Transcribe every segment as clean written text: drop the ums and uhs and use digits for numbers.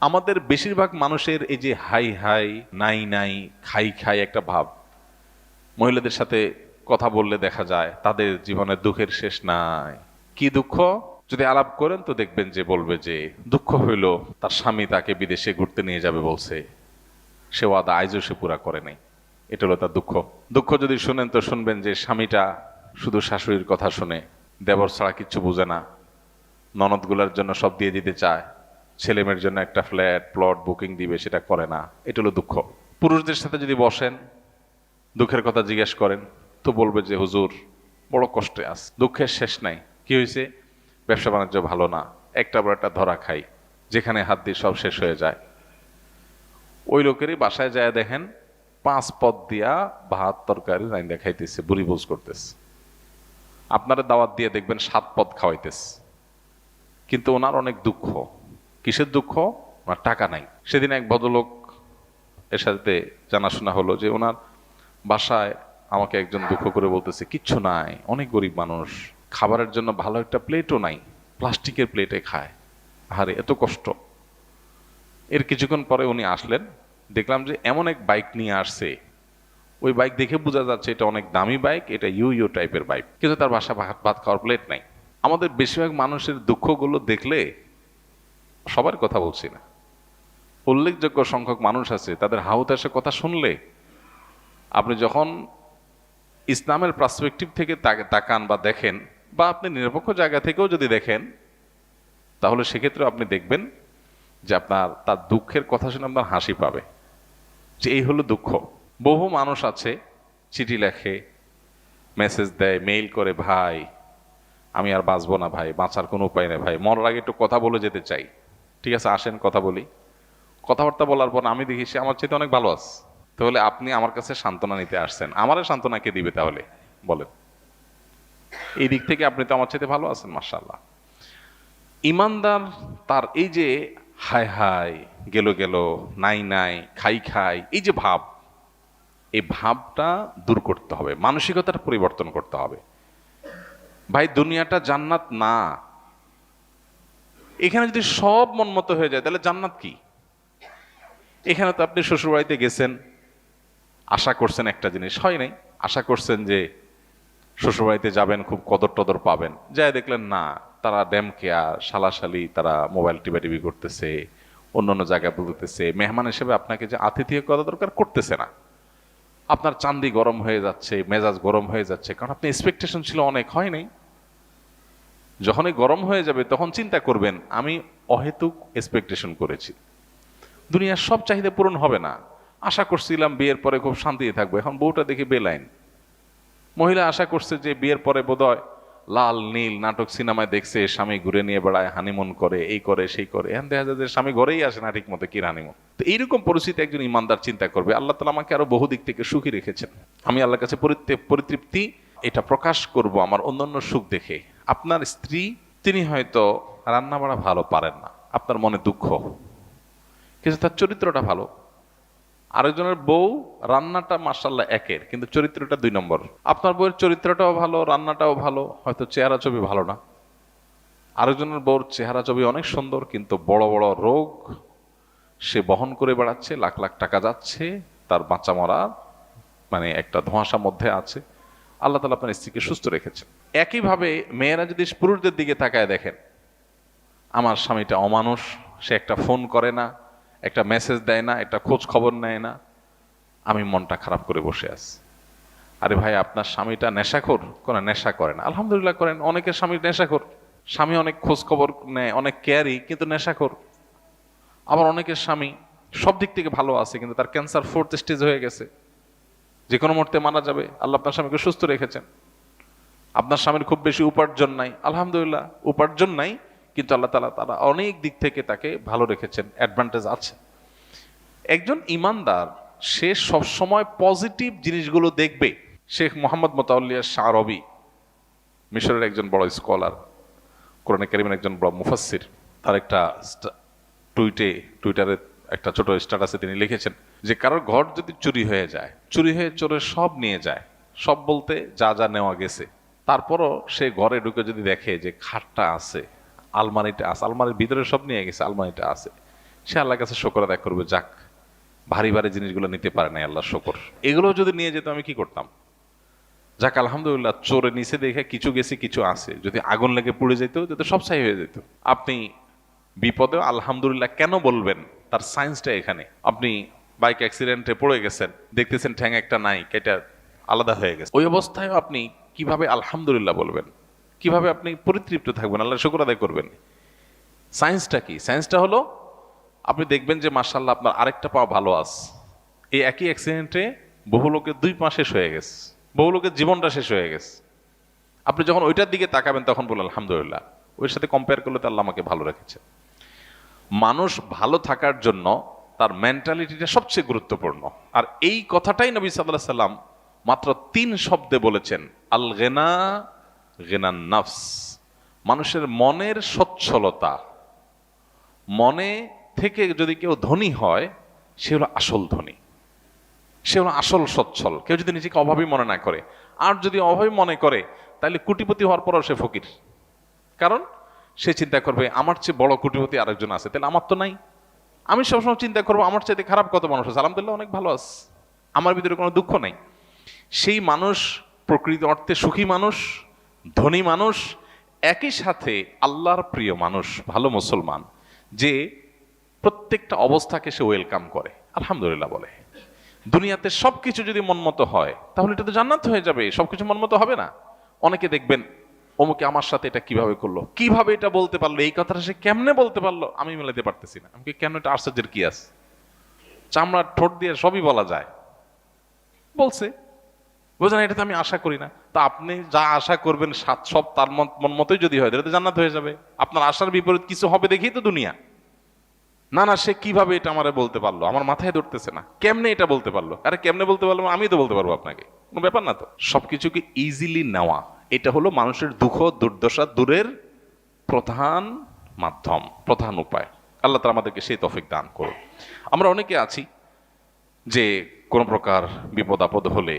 আমাদের বেশিরভাগ মানুষের এই যে হাই হাই নাই নাই খাই খাই একটা ভাব, মহিলাদের সাথে কথা বললে দেখা যায় তাদের জীবনের দুঃখের শেষ নাই। কি দুঃখ? যদি আলাপ করেন তো দেখবেন যে বলবে যে দুঃখ হইল তার স্বামী তাকে বিদেশে ঘুরতে নিয়ে যাবে বলছে, সে ওয়াদা আইজও সে পুরা করে নাই। এটা হলো তার দুঃখ। দুঃখ যদি শুনেন তো শুনবেন যে স্বামীটা শুধু শাশুড়ির কথা শুনে, দেবর ছাড়া কিচ্ছু বুঝে না, ননদগুলার জন্য সব দিয়ে দিতে চায়, ছেলেমেয়ের জন্য একটা ফ্ল্যাট প্লট বুকিং দিবে সেটা করে না। এটা হলো দুঃখ। পুরুষদের সাথে যদি বসেন দুঃখের কথা জিজ্ঞেস করেন তো বলবে যে হুজুর বড় কষ্টে আছে, দুঃখের শেষ নাই। কি হয়েছে? ব্যবসা বাণিজ্য ভালো না, একটা বড় একটা ধরা খাই, যেখানে হাত দিয়ে সব শেষ হয়ে যায়। ওই লোকেরই বাসায় যায় দেখেন 5 পদ দিয়া ভাত তরকারি রাইন্দা খাইতেছে, বুড়ি বোঝ করতেছে। আপনারা দাওয়াত দিয়ে দেখবেন 7 পদ খাওয়াইতেছে, কিন্তু ওনার অনেক দুঃখ। কিসের দুঃখ? ওনার টাকা নাই। সেদিন এক ভদ্রলোক এর সাথে জানাশোনা হলো যে ওনার বাসায় আমাকে একজন দুঃখ করে বলতেছে কিচ্ছু নাই, অনেক গরিব মানুষ, খাবারের জন্য ভালো একটা প্লেটও নাই, প্লাস্টিকের প্লেটে খায়, আরে এত কষ্ট। এর কিছুক্ষণ পরে উনি আসলেন, দেখলাম যে এমন এক বাইক নিয়ে আসছে, ওই বাইক দেখে বোঝা যাচ্ছে এটা অনেক দামি বাইক, এটা ইউ ইউ টাইপের বাইক, কিন্তু তার বাসা ভাত ভাত খাওয়ার প্লেট নাই। আমাদের বেশিরভাগ মানুষের দুঃখগুলো দেখলে, সবার কথা বলছি না, উল্লেখযোগ্য সংখ্যক মানুষ আছে তাদের হাহুতাশের কথা শুনলে আপনি যখন ইসলামের পার্সপেক্টিভ থেকে তাকান বা দেখেন, বা আপনি নিরপেক্ষ জায়গা থেকেও যদি দেখেন, তাহলে সেক্ষেত্রে আপনি দেখবেন যে আপনার তার দুঃখের কথা শুনে আপনার হাসি পাবে, যে এই হলো দুঃখ। বহু মানুষ আছে চিঠি লেখে, মেসেজ দেয়, মেইল করে, ভাই আমি আর বাঁচবো না ভাই, বাঁচার কোনো উপায় নেই ভাই, মরার আগে একটু কথা বলে যেতে চাই। ঠিক আছে, আসেন কথা বলি। কথাবার্তা বলার পর আমি দেখি সে আমার চাইতে অনেক ভালো আছে। তাহলে আপনি আমার কাছে সান্ত্বনা নিতে আসছেন, আমারে সান্ত্বনা কে দিবে তাহলে বলেন? এই দিক থেকে আপনি তো আমার চাইতে ভালো আছেন, মাশাআল্লাহ। ইমানদার তার এই যে হায় হায় গেল গেল, নাই নাই খাই খাই, এই যে ভাব, এই ভাবটা দূর করতে হবে, মানসিকতার পরিবর্তন করতে হবে। ভাই দুনিয়াটা জান্নাত না। এখানে যদি সব মন মতো হয়ে যায় তাহলে জান্নাত কি? এখানে তো আপনি শ্বশুরবাড়িতে গেছেন, আশা করছেন একটা জিনিস, হয় নাই। আশা করছেন যে শ্বশুরবাড়িতে যাবেন, খুব কদর টদর পাবেন, যাই দেখলেন না, তারা ড্যাম কেয়ার শালাশালি, তারা মোবাইল টিপি করতেছে, অন্য অন্য জায়গায় বলতেছে, মেহমান হিসেবে আপনাকে যে আতিথেয় করা দরকার করতেছে না। আপনার চান্দি গরম হয়ে যাচ্ছে, মেজাজ গরম হয়ে যাচ্ছে, কারণ আপনি এক্সপেকটেশন ছিল অনেক, হয় নাই। যখনই গরম হয়ে যাবে তখন চিন্তা করবেন আমি অহেতুক এক্সপেকটেশন করেছি। দুনিয়ার সব চাহিদা পূরণ হবে না। আশা করছিলাম বিয়ের পরে খুব শান্তিতে থাকবো, এখন বউটা দেখি বেলাইন। মহিলা আশা করছে যে বিয়ের পরে বোধহয় লাল নীল নাটক সিনেমায় দেখছে, স্বামী ঘুরে নিয়ে বেড়ায়, হানিমুন করে, এই করে সেই করে, এখন দেখা যায় যে স্বামী ঘরেই আসে না ঠিক মতো, কি হানিমুন। তো এইরকম পরিস্থিতি একজন ইমানদার চিন্তা করবে আল্লাহ তাআলা আমাকে আরো বহু দিক থেকে সুখী রেখেছেন, আমি আল্লাহর কাছে পরিতৃপ্তি এটা প্রকাশ করব আমার অন্যান্য সুখ দেখে। আপনার স্ত্রী, তিনি হয়তো রান্না বাড়া ভালো পারেন না, আপনার মনে দুঃখ, কিন্তু তার চরিত্রটা ভালো। আরেকজনের বউ রান্নাটা মাশাআল্লাহ একের, কিন্তু চরিত্রটা 2 নম্বর। আপনার বউয়ের চরিত্রটাও ভালো, রান্নাটাও ভালো, হয়তো চেহারা ছবি ভালো না। আরেকজনের বউর চেহারা ছবি অনেক সুন্দর, কিন্তু বড় বড় রোগ সে বহন করে বেড়াচ্ছে, লাখ লাখ টাকা যাচ্ছে, তার বাঁচা মরা মানে একটা ধোঁয়াশার মধ্যে আছে। আল্লাহ তাআলা আপনার স্ত্রীকে সুস্থ রেখেছেন। একইভাবে মেয়েরা যদি পুরুষদের দিকে তাকায় দেখেন, আমার স্বামীটা অমানুষ, সে একটা ফোন করে না, একটা মেসেজ দেয় না, একটা খোঁজ খবর নেয় না, আমি মনটা খারাপ করে বসে আছি। আরে ভাই আপনার স্বামীটা নেশাখোর? কোনো নেশা করে না, আলহামদুলিল্লাহ করেন। অনেকের স্বামী নেশাখোর, স্বামী অনেক খোঁজ খবর নেয়, অনেক কেয়ারি, কিন্তু নেশাখোর। আবার অনেকের স্বামী সব দিক থেকে ভালো আছে, কিন্তু তার ক্যান্সার 4th স্টেজ হয়ে গেছে, যে কোনো মুহূর্তে মারা যাবে। আল্লাহ আপনার স্বামীকে সুস্থ রেখেছেন। আপনার স্বামীর খুব বেশি উপার্জন নাই, আলহামদুলিল্লাহ উপার্জন নাই, কিন্তু আল্লাহ তাআলা তারা অনেক দিক থেকে তাকে ভালো রেখেছেন, অ্যাডভান্টেজ আছে। একজন ইমানদার সে সবসময় পজিটিভ জিনিসগুলো দেখবে। শেখ মোহাম্মদ মোতাওয়াল্লিয়া শাআরবী, মিশরের একজন বড় স্কলার, কোরআনে কারীমের একজন বড় মুফাসসির, তার একটা টুইটারে একটা ছোট স্ট্যাটাসে তিনি লিখেছেন যে কারোর ঘর যদি চুরি হয়ে যায়, চুরি হয়ে চোরে সব নিয়ে যায়, সব বলতে যা যা নেওয়া গেছে, তারপরও সে ঘরে ঢুকে যদি দেখে যে খাটটা আছে, আলমারিটা আছে, আলমারির ভিতরে সব নিয়ে গেছে, আলমারিটা আছে, সে আল্লাহর কাছে শুকর আদায় করবে, যাক ভারী ভারী জিনিসগুলো নিতে পারে নাই, আল্লাহ শুকর। এগুলো যদি নিয়ে যেত আমি কি করতাম? যাক আলহামদুলিল্লাহ, চোরে নিচে দেখে কিছু গেছে কিছু আছে, যদি আগুন লেগে পুড়ে যেত যেত সব ছাই হয়ে যেত। আপনি বিপদে আলহামদুলিল্লাহ কেন বলবেন, তার সায়েন্সটা এখানে। আপনি বাইক অ্যাক্সিডেন্টে পড়ে গেছেন, দেখতেছেন ঠ্যাং একটা নাই, কেটে আলাদা হয়ে গেছে, ওই অবস্থায় আপনি কিভাবে আলহামদুলিল্লাহ বলবেন? কিভাবে আপনি পরিতৃপ্ত থাকবেন, আল্লাহ শুকর আদায় করবেন? সায়েন্সটা কি? সায়েন্সটা হলো আপনি দেখবেন যে মাশাআল্লাহ আপনার আরেকটা পা ভালো আছে। এই একই অ্যাক্সিডেন্টে বহু লোকের 2 পা শেষ হয়ে গেছে, বহু লোকের জীবনটা শেষ হয়ে গেছে। আপনি যখন ওইটার দিকে তাকাবেন তখন বললেন আলহামদুলিল্লাহ, ওর সাথে কম্পেয়ার করলে তো আল্লাহ আমাকে ভালো রেখেছে। মানুষ ভালো থাকার জন্য তার মেন্টালিটিটা সবচেয়ে গুরুত্বপূর্ণ। আর এই কথাটাই নবী সাল্লাল্লাহু আলাইহি সাল্লাম মাত্র 3 শব্দে বলেছেন, আল গিনা গিনান নাফস। মানুষের মনের সচ্ছলতা, মনে থেকে যদি কেউ ধনী হয় সে হলো আসল ধনী, সে হলো আসল সচ্ছল। কেউ যদি নিজেকে অভাবী মনে না করে, আর যদি অভাবী মনে করে তাহলে কোটিপতি হওয়ার পরও সে ফকির। কারণ সে চিন্তা করবে আমার চেয়ে বড় কোটিপতি আরেকজন আছে, তাহলে আমার তো নাই। আমি সবসময় চিন্তা করবো আমার চাইতে খারাপ কত মানুষ আছে, আলহামদুলিল্লাহ অনেক ভালো আছে, আমার ভিতরে কোনো দুঃখ নেই। সেই মানুষ প্রকৃত অর্থে সুখী মানুষ, ধনী মানুষ, একই সাথে আল্লাহর প্রিয় মানুষ, ভালো মুসলমান, যে প্রত্যেকটা অবস্থাকে সে ওয়েলকাম করে, আলহামদুলিল্লাহ বলে। দুনিয়াতে সবকিছু যদি মনমতো হয় তাহলে এটা তো জান্নাত হয়ে যাবে। সবকিছু মনমতো হবে না। অনেকে দেখবেন অমুকে আমার সাথে এটা কিভাবে করলো, কিভাবে এটা বলতে পারলো, এই কথাটা সে কেমনে বলতে পারলো, আমি মেলাতে পারতেছি না। আমি কেন, এটা আশ্চর্যের কি আছে? চামড়ার ঠোঁট দিয়ে সবই বলা যায়, বলছে, বুঝলেন? এটা তো আমি আশা করি না। তা আপনি যা আশা করবেন সব তার মন মতোই যদি হয় তাহলে তো জান্নাত হয়ে যাবে। আপনার আশার বিপরীত কিছু হবে দেখেই তো দুনিয়া। না না, সে কিভাবে এটা আমারে বলতে পারলো, আমার মাথায় ধরতেছে না, কেমনে এটা বলতে পারলো? আরে কেমনে বলতে পারলো, আমি তো বলতে পারবো আপনাকে, কোনো ব্যাপার না তো। সবকিছুকে ইজিলি নেওয়া, এটা হলো মানুষের দুঃখ দুর্দশা দূরের প্রধান মাধ্যম, প্রধান উপায়। আল্লাহ তাআলা আমাদেরকে সেই তৌফিক দান করুন। আমরা অনেকে আছি যে কোনো প্রকার বিপদ আপদ হলে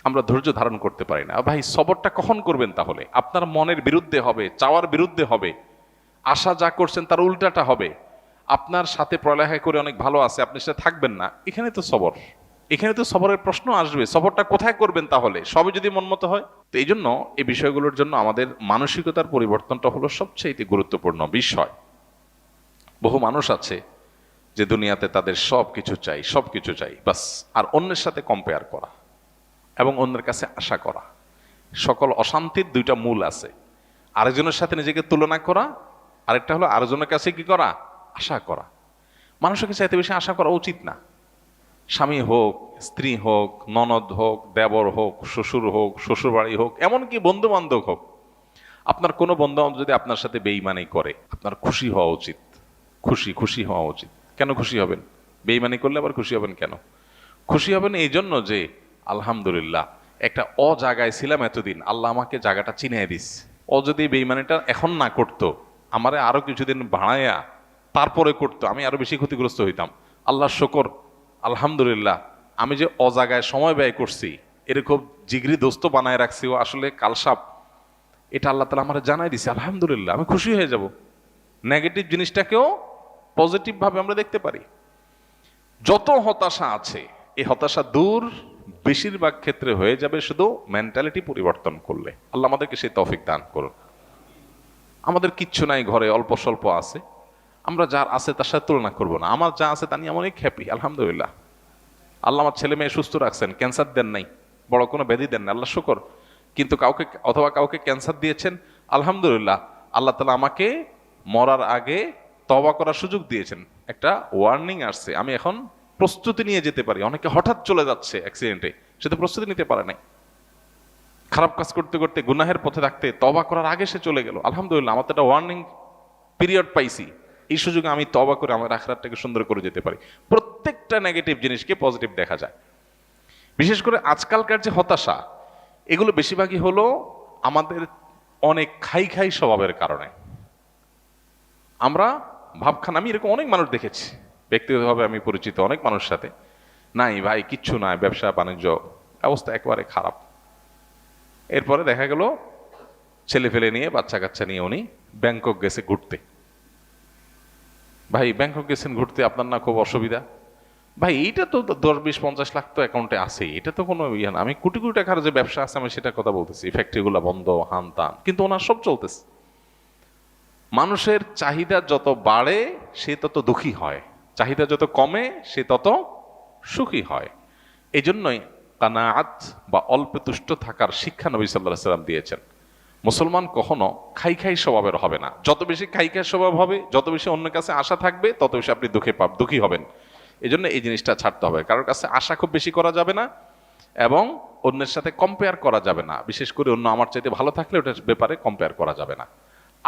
আমরা ধৈর্য ধারণ করতে পারি না। ভাই সবরটা কখন করবেন? তাহলে আপনার মনের বিরুদ্ধে হবে, চাওয়ার বিরুদ্ধে হবে, আশা যা করছেন তার উল্টাটা হবে। আপনার সাথে পড়ালেখা করে অনেক ভালো আছে, আপনি সেটা থাকবেন না, এখানে তো সবর, এখানে তো সবরের প্রশ্ন আসবে। সবরটা কোথায় করবেন তাহলে? সবই যদি মনমতো হয়। তো এই জন্য এই বিষয়গুলোর জন্য আমাদের মানসিকতার পরিবর্তনটা হলো সবচেয়ে গুরুত্বপূর্ণ বিষয়। বহু মানুষ আছে যে দুনিয়াতে তাদের সবকিছু চাই, সবকিছু চাই বাস, আর অন্যের সাথে কম্পেয়ার করা এবং অন্যের কাছে আশা করা। সকল অশান্তির 2টা মূল আছে, আরেকজনের সাথে নিজেকে তুলনা করা, আরেকটা হলো আরেকজনের কাছে কি করা, আশা করা। মানুষের কাছে এত বেশি আশা করা উচিত না। স্বামী হোক, স্ত্রী হোক, ননদ হোক, দেবর হোক, শ্বশুর হোক, শ্বশুর বাড়ি হোক, এমনকি বন্ধু বান্ধব হোক, আপনার কোনো বন্ধু বান্ধব যদি আপনার সাথে বেঈমানি করে আপনার খুশি হওয়া উচিত, খুশি হওয়া উচিত। কেন খুশি হবেন? বেঈমানি করলে আবার খুশি হবেন কেন? খুশি হবেন এই জন্য যে আলহামদুলিল্লাহ একটা জায়গায় ছিলাম এতদিন, আল্লাহ আমাকে জায়গাটা চিনিয়ে দিস। যদি বেঈমানিটা এখন না করতো, আমারে আরো কিছুদিন ভাড়াইয়া তারপরে করতো, আমি আরো বেশি ক্ষতিগ্রস্ত হইতাম। আল্লাহ শুকর, আলহামদুলিল্লাহ আমি যে জায়গায় সময় ব্যয় করছি, এরকম জিগরি দোস্ত বানায় রাখছি, ও আসলে কালসাপ, এটা আল্লাহ তাআলা আমার জানাই দিছে, আলহামদুলিল্লাহ আমি খুশি হয়ে যাব। নেগেটিভ জিনিসটাকেও পজিটিভ ভাবে আমরা দেখতে পারি। যত হতাশা আছে এই হতাশা দূর বেশিরভাগ ক্ষেত্রে হয়ে যাবে শুধু মেন্টালিটি পরিবর্তন করলে। আল্লাহ আমাদেরকে সেই তৌফিক দান করুন। আমাদের কিচ্ছু নাই, ঘরে অল্প স্বল্প আছে, আমরা যার আছে তার সাথে তুলনা করবো না। আমার যা আছে তা নিয়ে আমি অনেক হ্যাপি, আলহামদুলিল্লাহ। আল্লাহ আমার ছেলে মেয়ে সুস্থ রাখছেন, ক্যান্সার দেন নাই, বড় কোনো ব্যাধি দেন না, আল্লাহ শুকর। কিন্তু কাউকে ক্যান্সার দিয়েছেন, আলহামদুলিল্লাহ আল্লাহ তাআলা আমাকে মরার আগে তওবা করার সুযোগ দিয়েছেন। একটা ওয়ার্নিং আসছে, আমি এখন প্রস্তুতি নিয়ে যেতে পারি। অনেকে হঠাৎ চলে যাচ্ছে অ্যাক্সিডেন্টে, সে তো প্রস্তুতি নিতে পারে নাই, খারাপ কাজ করতে করতে গুনাহের পথে থাকতে তওবা করার আগে সে চলে গেল। আলহামদুলিল্লাহ আমার তো একটা ওয়ার্নিং পিরিয়ড পাইছি, এই সুযোগে আমি তওবা করে আমার আখিরাতটাকে সুন্দর করে যেতে পারি। প্রত্যেকটা নেগেটিভ জিনিসকে পজিটিভ দেখা যায়। বিশেষ করে আজকালকার যে হতাশা, এগুলো বেশিরভাগই হলো আমাদের অনেক খাই স্বভাবের কারণে। আমরা ভাবখান, আমি এরকম অনেক মানুষ দেখেছি ব্যক্তিগতভাবে, আমি পরিচিত অনেক মানুষের সাথে, নাই ভাই কিচ্ছু নাই, ব্যবসা বাণিজ্য অবস্থা একেবারে খারাপ। এরপরে দেখা গেল ছেলে ফেলে নিয়ে, বাচ্চা কাচ্চা নিয়ে উনি ব্যাংকক গেছে ঘুরতে। ভাই ব্যাংকক গেছেন ঘুরতে, আপনার না খুব অসুবিধা, ভাই এইটা তো 10, 20, 50 লাখ তো অ্যাকাউন্টে আছেই, এটা তো কোনো ইয়ে না, আমি কোটি কোটি টাকার যে ব্যবসা আছে আমি সেটা কথা বলতেছি, ফ্যাক্টরিগুলো বন্ধ হান তান, কিন্তু ওনার সব চলতেছে। মানুষের চাহিদা যত বাড়ে সে তত দুঃখী হয়, চাহিদা যত কমে সে তত সুখী হয়। এই জন্যই কানাআত বা অল্পে তুষ্ট থাকার শিক্ষা নবী সাল্লাল্লাহু আলাইহি সাল্লাম দিয়েছেন। মুসলমান কখনো খাই খাই স্বভাবের হবে না। যত বেশি খাই খাই স্বভাব হবে, যত বেশি অন্যের কাছে আশা থাকবে, তত বেশি আপনি দুঃখী হবেন। এই জন্য এই জিনিসটা ছাড়তে হবে, কারোর কাছে আশা খুব বেশি করা যাবে না এবং অন্যের সাথে কম্পেয়ার করা যাবে না, বিশেষ করে অন্য আমার চাইতে ভালো থাকলে ওটার ব্যাপারে কম্পেয়ার করা যাবে না।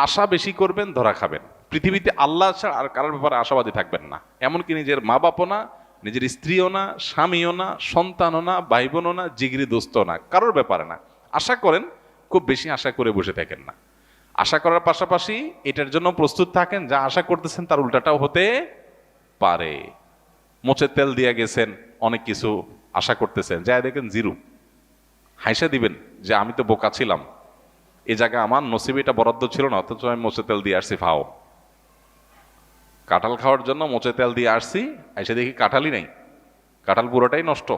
আশা বেশি করবেন, ধরা খাবেন। পৃথিবীতে আল্লাহ ছাড়া আর কারোর ব্যাপারে আশাবাদী থাকবেন না, এমনকি নিজের মা বাপও না, নিজের স্ত্রীও না, স্বামীও না, সন্তানও না, ভাই বোনও না, জিগরি দোস্তও না, কারোর ব্যাপারে না। আশা করেন, খুব বেশি আশা করে বসে থাকেন না। আশা করার পাশাপাশি এটার জন্য প্রস্তুত থাকেন যা আশা করতেছেন তার উল্টাটাও হতে পারে। মোচের তেল দিয়ে গেছেন, অনেক কিছু আশা করতেছেন, যাই দেখেন জিরো, হাইসা দিবেন যে আমি তো বোকা ছিলাম, এই জায়গায় আমার নসিবে এটা বরাদ্দ ছিল না, অথচ আমি মোচে তেল দিয়ে আসছি। ফাও, কাঁঠাল খাওয়ার জন্য মোচে তেল দিয়ে আসছি, এসে দেখি কাঁঠালই নেই, কাঁঠাল পুরোটাই নষ্ট।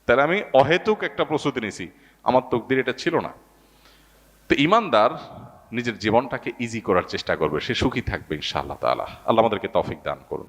তাহলে আমি অহেতুক একটা প্রস্তুতি নিছি, আমার তকদির এটা ছিল না। তো ইমানদার নিজের জীবনটাকে ইজি করার চেষ্টা করবে, সে সুখী থাকবে ইনশাআল্লাহ তাআলা। আল্লাহ আমাদেরকে তৌফিক দান করুন।